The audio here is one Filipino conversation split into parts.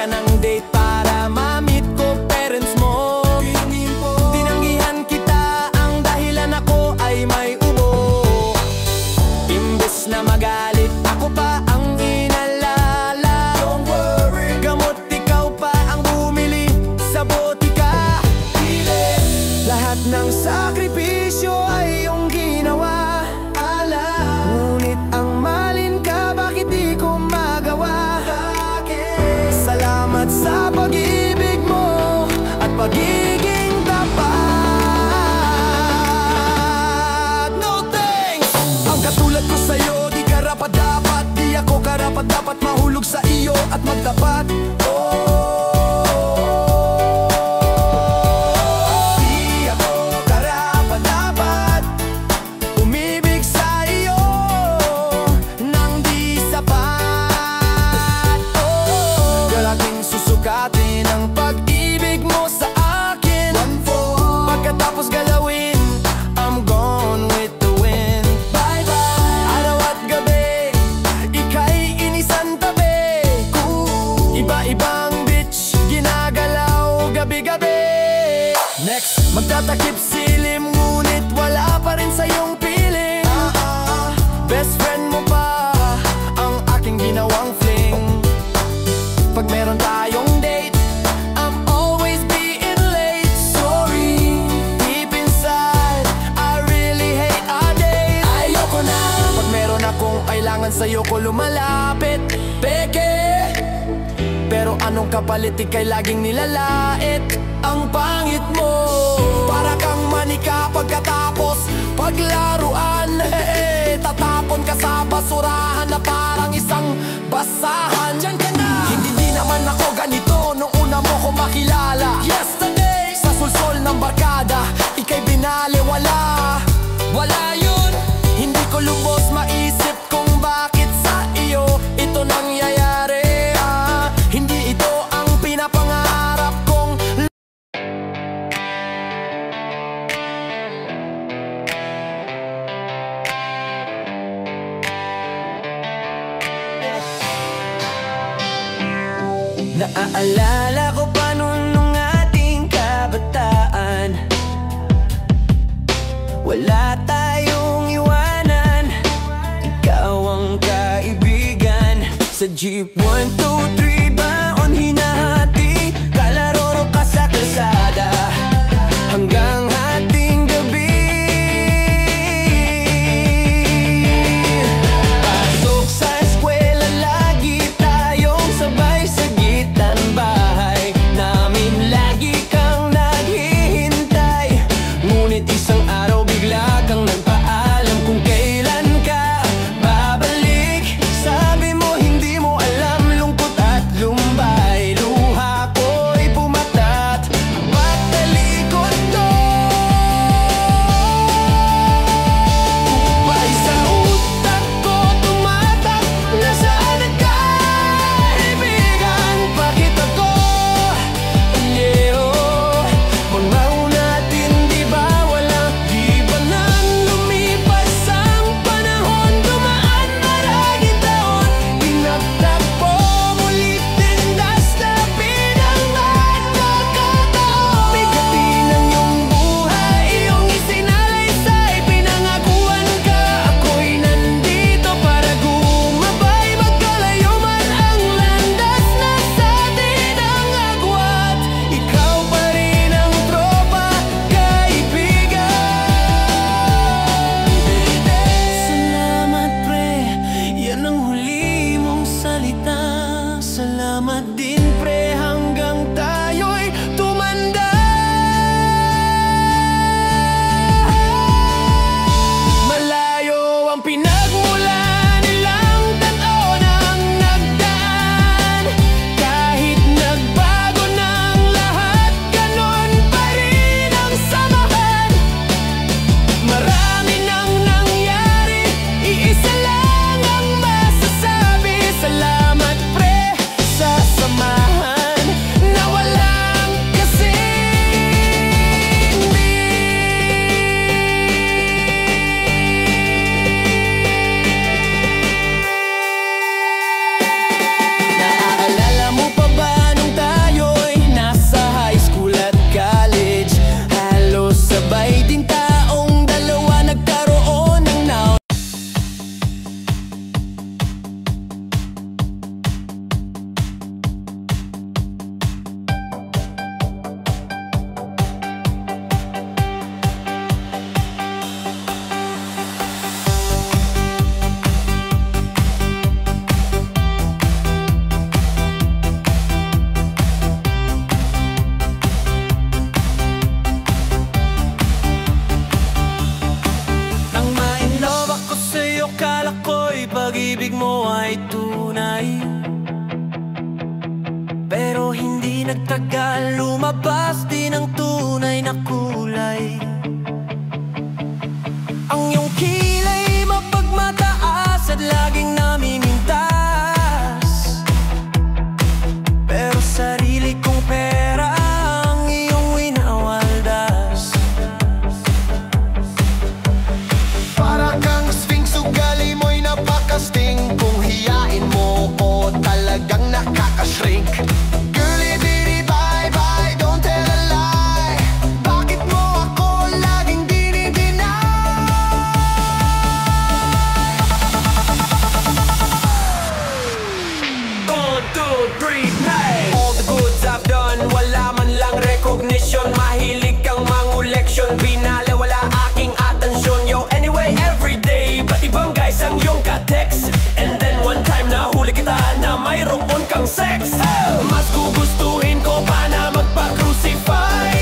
ka ng date para ma-meet ko parents mo. Tinanggihan kita, ang dahilan ako ay may ubo. Imbes na magalit, ako pa ang inalala. Don't worry, gamot ikaw pa ang bumili sa botika. Lahat ng sakripisyo ay iyong ginawa. Ngunit ang malin ka, bakit di ko magawa? Salamat sa pag-ibig mo at pagiging tapat. No thanks! Ang katulad ko sa'yo, di karapat-dapat. Di ako karapat-dapat mahulog sa iyo at magtapat. Di ako karapat-dapat umibig sa iyo nang di sapat. Galating susukatin ang pag-ibig mo sa akin. Pagkatapos galawin, I'm gone with the wind. Bye-bye. Araw at gabi, ika'y inisan tabi. Iba-ibang bitch, ginagalaw gabi-gabi. Next, magtatakip silim, ngunit wala pa rin sa'yong feeling. Best friend mo pa ang aking ginawang fling. Pag meron tayong date, I'm always being late. Sorry, deep inside, I really hate our days. Ayoko na pag meron akong kailangan sa'yo ko lumalapit. Peke, pero anong kapalit, ika'y laging nilalait. Ang pangit mo, para kang manika pagkatapos paglaruan. Tatapon ka sa basurahan na parang isang basahan. Diyan ka na! Hindi naman ako ganito nung una mo ko makilala. Yesterday, sa sulsol ng barkada, ika'y binaliwala. Wala yun, hindi ko lubos maisip kung bakit sa iyo ito nangyayari. Hindi ito ang pinapangarap kong. Naaalala ko pa noon nung ating kabataan. Wala tayong iwanan, ikaw ang kaibigan. Sa jeep 1, 2, 3 baon hinahati, kalaroro ka sa kalsada hanggang hating gabi. Pasok sa eskwela, lagi tayong sabay sa gitan bahay namin, lagi kang naghihintay. Ngunit isang araw bigla kang nagpaalam kung kailan ka babalik. Sabi mo hindi mo alam, lungkot at lumbay, luha ko'y pumatat pagtalikod ko. Kupay sa utak ko tumatak, nasaan ang kaibigan? Bakit ako? Mga natin di ba walang ibanan? Lumipas ang panahon, dumaan maraming taon, pinagtagpo mulit tindas na pinangakataon. Bigatin ang iyong buhay, iyong isinalaysay, pinangakuan ka, ako'y nandito para gumabay. Magkalayo man ang landas, nasa atin ang agwat, ikaw pa rin ang tropa, kaibigan. Salamat pre, yan ang huli mong salita. Salamat din pre, hanggang tayo'y tumanda. Malayo ang pinagmulan, ilang taon ang nagdaan. Kahit nagbago ng lahat, ganon pa rin ang samahan. Marami nang nangyari, iisa lang ang masasabi. Salamat pre sa samahan. di nagtagal, lumabas din ang tunay na kulay. Ang iyong kilay mapagmataas at laging namimintas, pero sarili kong pera ang iyong winawaldas. Para kang sphinx, ugali mo'y napakasting. Kung hiyain mo ko, talagang nakakashrink. Girlie, bitty, bye, bye, don't tell a lie. Bakit mo ako laging dinideny? 1, 2, 3, hey! All the goods I've done, wala man lang recognition. Mahilig kang manguleksyon, binala wala aking atensyon. Yo, anyway, everyday, ba't ibang guys ang iyong ka-text? And then one time nahuli kita na mayroon kang sex. Mas gugustuhin ko pa na magpa-crucify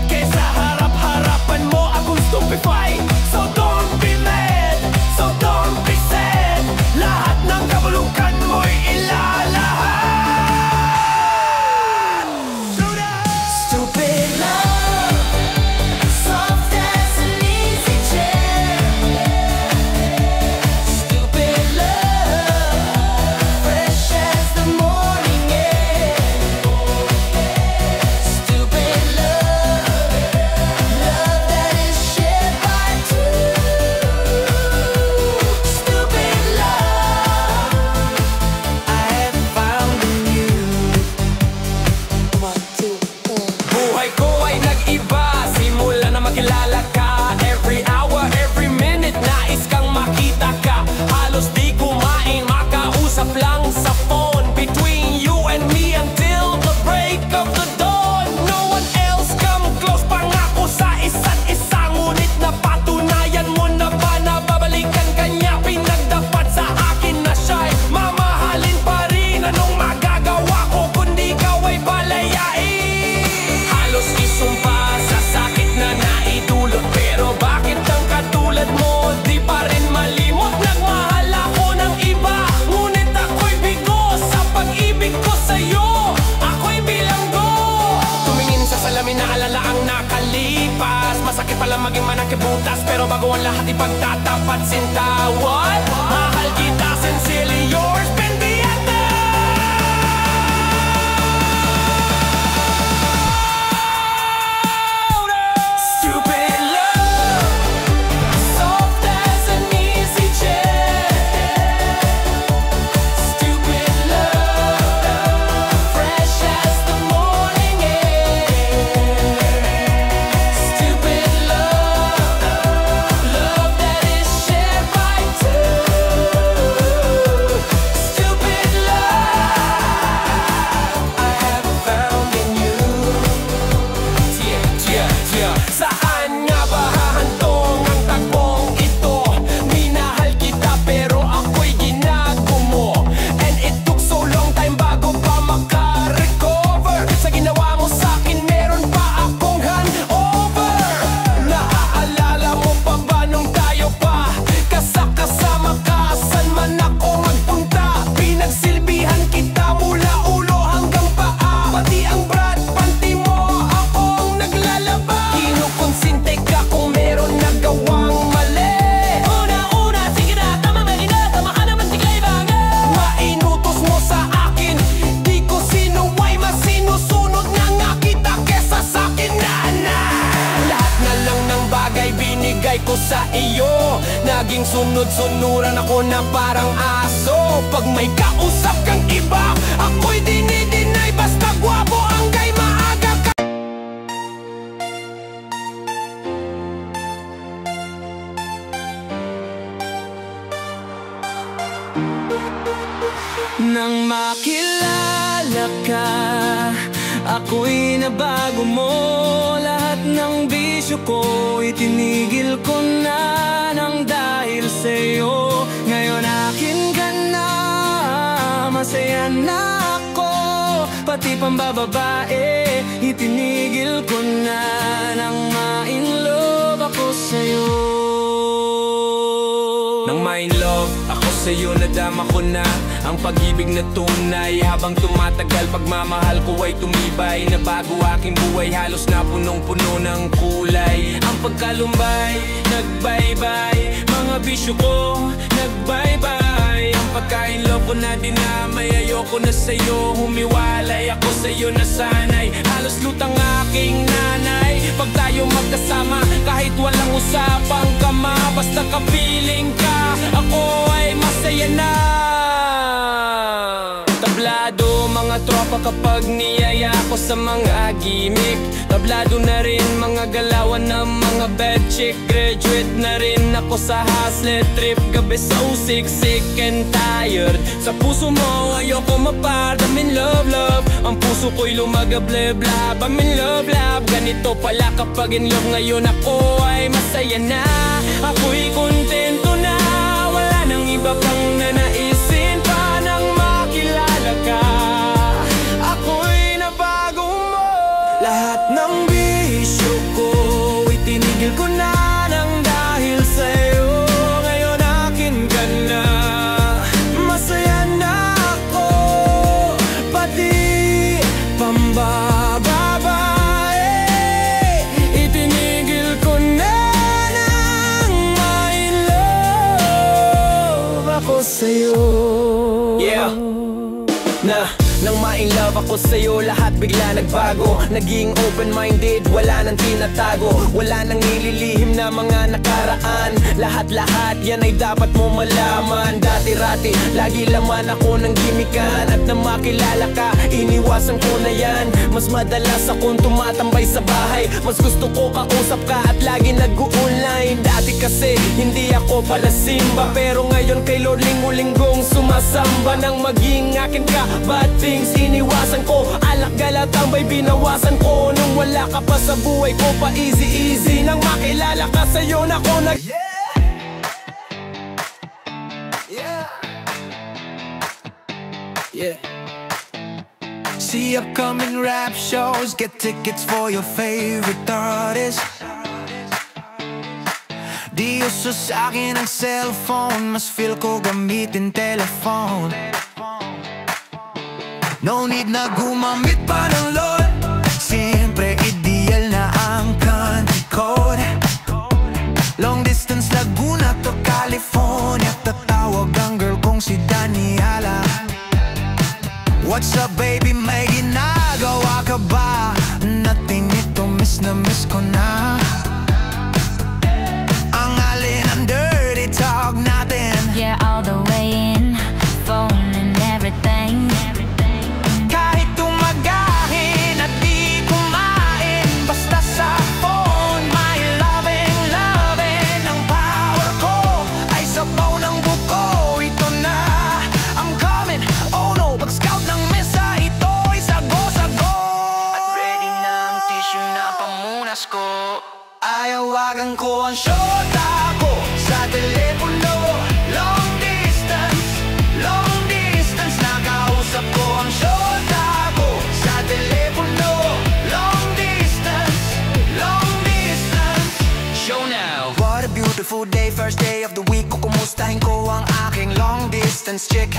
kaysa harap-harapan mo akong stupefy. So don't be mad, so don't be sad. Lahat ng kabulukan mo'y ilalahat. Stupid love, soft as an easy chair. Stupid love, fresh as the morning air. Stupid love, love that is shared by two. Stupid love, I have found in you. 1, 2, 1. Buhay ko ay nag-iba simula na makilala ka. Every hour, every minute, nais kang makita ka. Halos di kumain, makausap lang sa phone. Between you and me until the break of the dawn. No one else come close, pangako sa isa't isa. Ngunit napatunayan mo na ba na babalikan ka niya? Pinagdapat sa akin na siya'y mamahalin pa rin. Anong magagawa ko kundi ikaw ay palayain? Halos isumpa sa sakit na naidulot, pero bakit ang katulad mo di pa rin malimot? Nagmahal ako ng iba, ngunit ako'y bigo sa pag-ibig ko sa'yo. Ako'y bilanggo. Tumingin sa salamin na alala ang nakalipas. Masakit pala maging manakibutas, pero bago ang lahat ipagtatapat sinta. What? Mahal kita, sincerely yours, Ben Vieta. Stupid love, soft as an easy chair. Stupid love, fresh as the morning air. Stupid love, love that is shared by two. Stupid love, I have found in you. Saan nga ba hahantong ang tagpong ito? Minahal kita pero ako'y ginago mo. And it took so long time bago pa makarecover. Sa ginawa mo sa'kin meron pa akong hangover. Naaalala mo pa ba nung tayo pa kasama ka? San man ako magpunta, pinagsilbihan kita mula ulo hanggang paa. Pati ang brat panty mo akong naglalaba. Kinukonsinte ka kung meron nagawang mali. Una-una, sige na, tama ka naman, siglay bagay. Mainutos mo sa akin, di ko sinuway, mas sinusunod na nga kita kesa sa'kin, nanay. Lahat na lang ng bagay binigay ko sa iyo. Naging sunod-sunuran ako na parang aso. Pag may kausap kang iba, ako'y dinidinay. Basta gwapo ang gay, maaga ka. Nang makilala ka, ako'y nabago mo. Lahat ng bisyo ko itinigil ko na nang dahil sa'yo. Ngayon akin ka na, masaya na ako. Pati pambababae, itinigil ko na nang ma-in love ako sa'yo. Nang ma-in love ako sa'yo, nadama ko na ang pag-ibig na tunay. Habang tumatagal, pagmamahal ko ay tumibay. Nabago aking buhay, halos na punong-puno ng kulay. Ang pagkalumbay, nagbaybay. Mga bisyo ko, nagbaybay. Ang pagkain love ko na dinamay. Ayoko na sa'yo, humiwalay ako sa'yo na sanay. Halos lutang aking nanay pag tayo magkasama, kahit walang usapang kama. Basta kapiling ka, ako ay masaya na. Tablado mga tropa kapag niyaya ko sa mga gimmick. Tablado na rin mga galawan ng mga bad chick. Graduate na rin ako sa hustler trip. Gabi so sick and tired. Sa puso mo ayoko mapart. I'm in love, love. Ang puso ko'y lumagablab-lab. I'm in love, love. Ganito pala kapag in love. Ngayon ako ay masaya na. Ako'y kontento na. Wala nang iba pang nanaisin pa nang makilala ka. Ako'y nabago mo. Lahat ng bisyo ko itinigil ko na nang dahil sa'yo. Ngayon akin ka na. Masaya na ako. Pati pambababae itinigil ko na nang ma-in love ako sa'yo. Yeah. Nang ma-in love ako sa'yo, lahat bigla nagbago. Naging open-minded, wala nang tinatago. Wala nang nililihim na mga nakaraan. Lahat-lahat yan ay dapat mo malaman. Dati-rati, lagi laman ako ng gimikan. At nang makilala ka, iniwasan ko na yan. Mas madalas akong tumatambay sa bahay. Mas gusto ko kausap ka at lagi nag-online. Dati kasi, hindi ako pala simba. Pero ngayon kay Lord linggo-linggong sumasamba. Nang maging akin ka, bad things iniwasan ko. Alak galat tambay binawasan ko. Nung wala ka pa sa buhay ko, pa easy nang makilala ka, sa'yo na ko nag Yeah. See upcoming rap shows, get tickets for your favorite artist. Di uso sa'kin ang cellphone, mas feel ko gamitin telephone. No need na gumamit pa ng load. Siyempre ideal na ang country code. Long distance Laguna to California. Tatawag ang girl kong si Daniela. What's up baby, may ginagawa ka ba? Nothing, ito miss na miss ko na. Ang alin ang dirty talk natin. Yeah, all the way in, phone and everything. Kahit tumagahin at di kumain, basta sa phone, my loving ang power ko ay sabaw ng buko. Ito na, I'm coming, oh no. Pag-scout ng mesa, ito'y sago-sago. At ready na ang tissue na pamunas ko. Ayawagan ko ang shota ko sa telepono. Long distance, nakausap ko ang shota ko sa telepono. Long distance. Show now. What a beautiful day, first day of the week. Kukumustahin ko ang aking long distance chick.